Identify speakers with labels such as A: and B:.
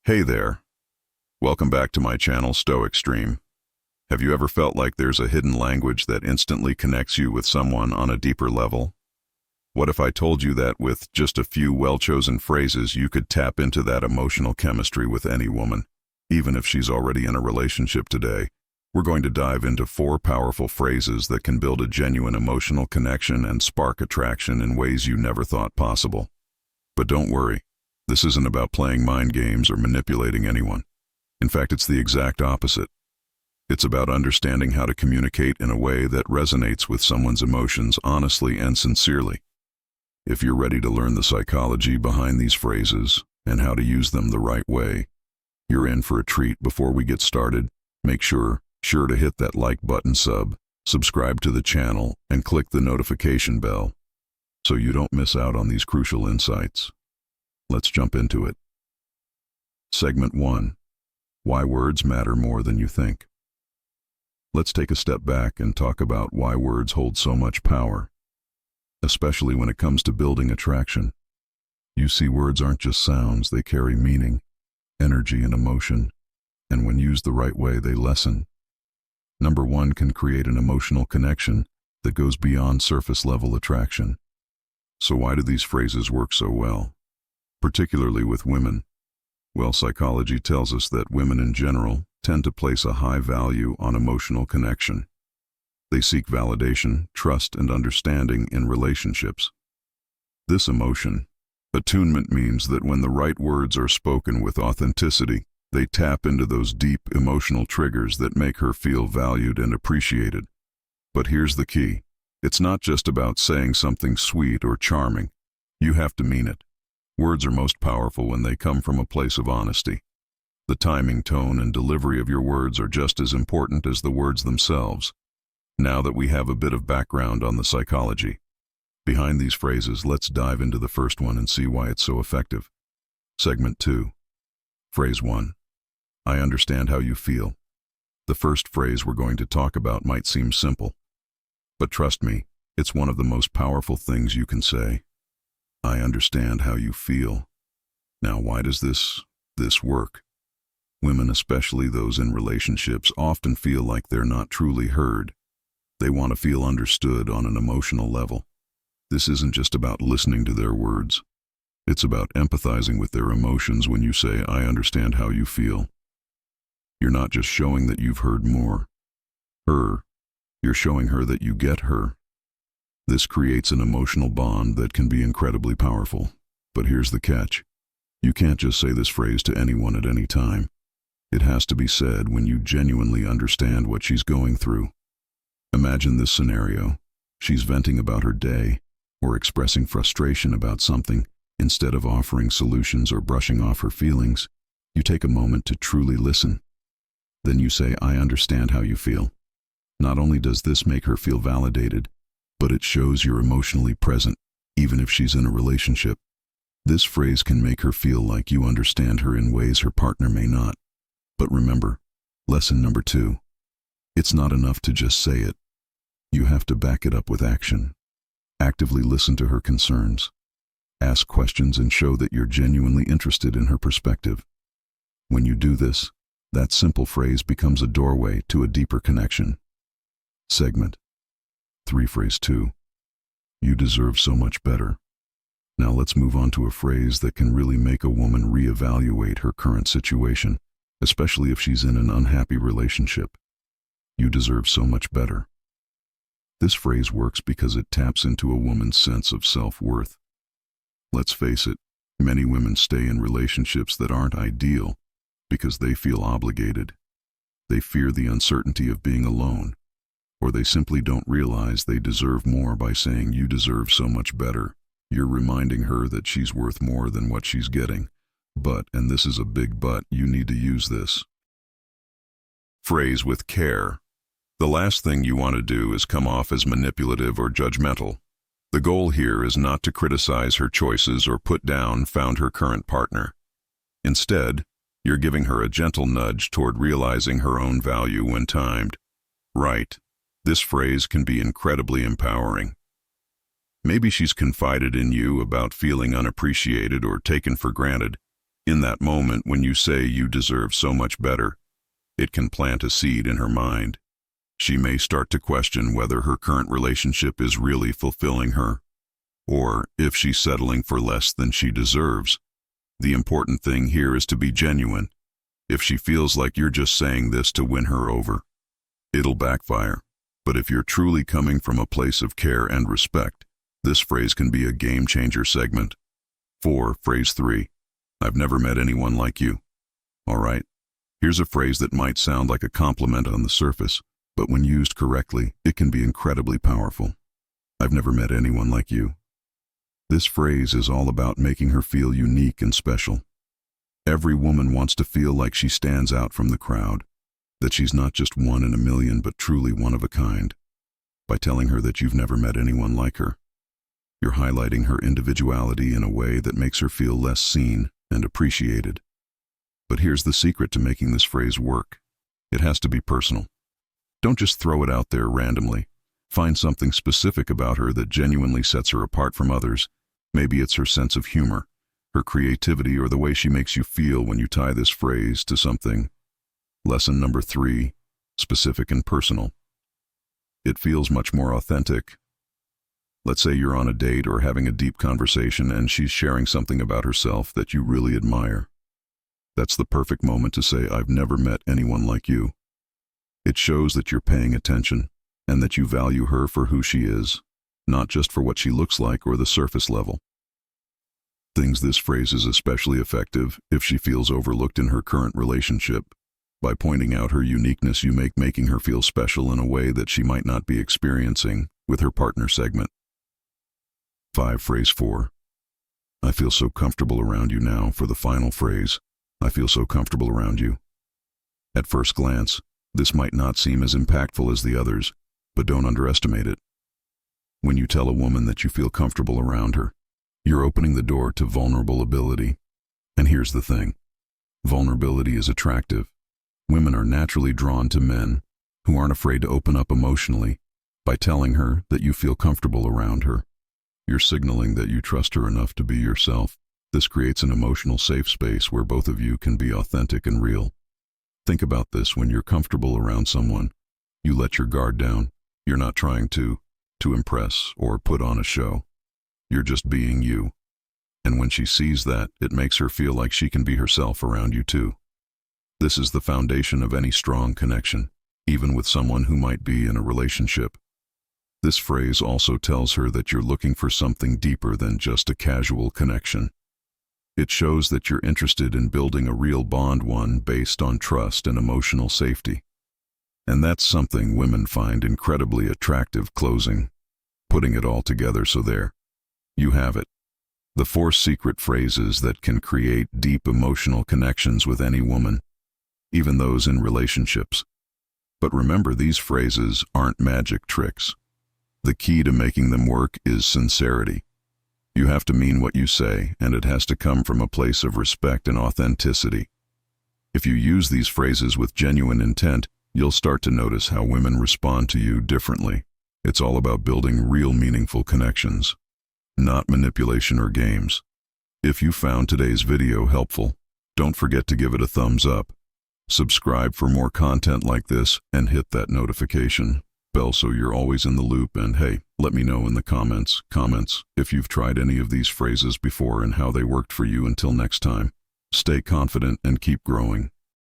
A: Hey there. Welcome back to my channel, Stoic Stream. Have you ever felt like there's a hidden language that instantly connects you with someone on a deeper level? What if I told you that with just a few well-chosen phrases, you could tap into that emotional chemistry with any woman, even if she's already in a relationship today? We're going to dive into 4 powerful phrases that can build a genuine emotional connection and spark attraction in ways you never thought possible. But don't worry. This isn't about playing mind games or manipulating anyone. In fact, it's the exact opposite. It's about understanding how to communicate in a way that resonates with someone's emotions honestly and sincerely. If you're ready to learn the psychology behind these phrases and how to use them the right way, you're in for a treat. Before we get started, make sure to hit that like button, subscribe to the channel, and click the notification bell so you don't miss out on these crucial insights. Let's jump into it. Segment 1. Why words matter more than you think. Let's take a step back and talk about why words hold so much power, especially when it comes to building attraction. You see, words aren't just sounds, they carry meaning, energy, and emotion, and when used the right way, they lessen. Number 1 can create an emotional connection that goes beyond surface-level attraction. So why do these phrases work so well? Particularly with women? Well, psychology tells us that women in general tend to place a high value on emotional connection. They seek validation, trust, and understanding in relationships. This emotion, attunement, means that when the right words are spoken with authenticity, they tap into those deep emotional triggers that make her feel valued and appreciated. But here's the key. It's not just about saying something sweet or charming. You have to mean it. Words are most powerful when they come from a place of honesty. The timing, tone, and delivery of your words are just as important as the words themselves. Now that we have a bit of background on the psychology behind these phrases, let's dive into the first one and see why it's so effective. Segment 2. Phrase 1. I understand how you feel. The first phrase we're going to talk about might seem simple, but trust me, it's one of the most powerful things you can say. I understand how you feel. Now, why does this work? Women, especially those in relationships, often feel like they're not truly heard. They want to feel understood on an emotional level. This isn't just about listening to their words. It's about empathizing with their emotions. When you say, I understand how you feel, you're not just showing that you've heard her, you're showing her that you get her. This creates an emotional bond that can be incredibly powerful. But here's the catch. You can't just say this phrase to anyone at any time. It has to be said when you genuinely understand what she's going through. Imagine this scenario. She's venting about her day or expressing frustration about something. Instead of offering solutions or brushing off her feelings, you take a moment to truly listen. Then you say, I understand how you feel. Not only does this make her feel validated, but it shows you're emotionally present, even if she's in a relationship. This phrase can make her feel like you understand her in ways her partner may not. But remember, lesson number 2. It's not enough to just say it. You have to back it up with action. Actively listen to her concerns. Ask questions and show that you're genuinely interested in her perspective. When you do this, that simple phrase becomes a doorway to a deeper connection. Segment 3. Phrase 2. You deserve so much better. Now let's move on to a phrase that can really make a woman reevaluate her current situation, especially if she's in an unhappy relationship. You deserve so much better. This phrase works because it taps into a woman's sense of self-worth. Let's face it, many women stay in relationships that aren't ideal because they feel obligated. They fear the uncertainty of being alone, or they simply don't realize they deserve more. By saying you deserve so much better, you're reminding her that she's worth more than what she's getting. But, and this is a big but, you need to use this phrase with care. The last thing you want to do is come off as manipulative or judgmental. The goal here is not to criticize her choices or put down her current partner. Instead, you're giving her a gentle nudge toward realizing her own value when timed right. This phrase can be incredibly empowering. Maybe she's confided in you about feeling unappreciated or taken for granted, In that moment when you say you deserve so much better, it can plant a seed in her mind. She may start to question whether her current relationship is really fulfilling her, or if she's settling for less than she deserves. The important thing here is to be genuine. If she feels like you're just saying this to win her over, it'll backfire. But if you're truly coming from a place of care and respect, this phrase can be a game-changer segment. 4. Phrase 3. I've never met anyone like you. All right, here's a phrase that might sound like a compliment on the surface, but when used correctly, it can be incredibly powerful. I've never met anyone like you. This phrase is all about making her feel unique and special. Every woman wants to feel like she stands out from the crowd, that she's not just one in a million, but truly one of a kind. By telling her that you've never met anyone like her, you're highlighting her individuality in a way that makes her feel less seen and appreciated. But here's the secret to making this phrase work. It has to be personal. Don't just throw it out there randomly. Find something specific about her that genuinely sets her apart from others. Maybe it's her sense of humor, her creativity, or the way she makes you feel when you tie this phrase to something. Lesson number 3, specific and personal. It feels much more authentic. Let's say you're on a date or having a deep conversation and she's sharing something about herself that you really admire. That's the perfect moment to say, I've never met anyone like you. It shows that you're paying attention and that you value her for who she is, not just for what she looks like or the surface level. This phrase is especially effective if she feels overlooked in her current relationship. By pointing out her uniqueness, you making her feel special in a way that she might not be experiencing with her partner segment. 5. Phrase 4. I feel so comfortable around you now. For the final phrase, I feel so comfortable around you. At first glance, this might not seem as impactful as the others, but don't underestimate it. When you tell a woman that you feel comfortable around her, you're opening the door to vulnerability. And here's the thing. Vulnerability is attractive. Women are naturally drawn to men who aren't afraid to open up emotionally. By telling her that you feel comfortable around her, you're signaling that you trust her enough to be yourself. This creates an emotional safe space where both of you can be authentic and real. Think about this: when you're comfortable around someone, you let your guard down. You're not trying to impress or put on a show. You're just being you. And when she sees that, it makes her feel like she can be herself around you too. This is the foundation of any strong connection, even with someone who might be in a relationship. This phrase also tells her that you're looking for something deeper than just a casual connection. It shows that you're interested in building a real bond, one based on trust and emotional safety. And that's something women find incredibly attractive. Closing. Putting it all together, so there you have it. The 4 secret phrases that can create deep emotional connections with any woman, even those in relationships. But remember, these phrases aren't magic tricks. The key to making them work is sincerity. You have to mean what you say, and it has to come from a place of respect and authenticity. If you use these phrases with genuine intent, you'll start to notice how women respond to you differently. It's all about building real, meaningful connections, not manipulation or games. If you found today's video helpful, don't forget to give it a thumbs up. Subscribe for more content like this and hit that notification bell so you're always in the loop. And hey, let me know in the comments if you've tried any of these phrases before and how they worked for you. Until next time, stay confident and keep growing.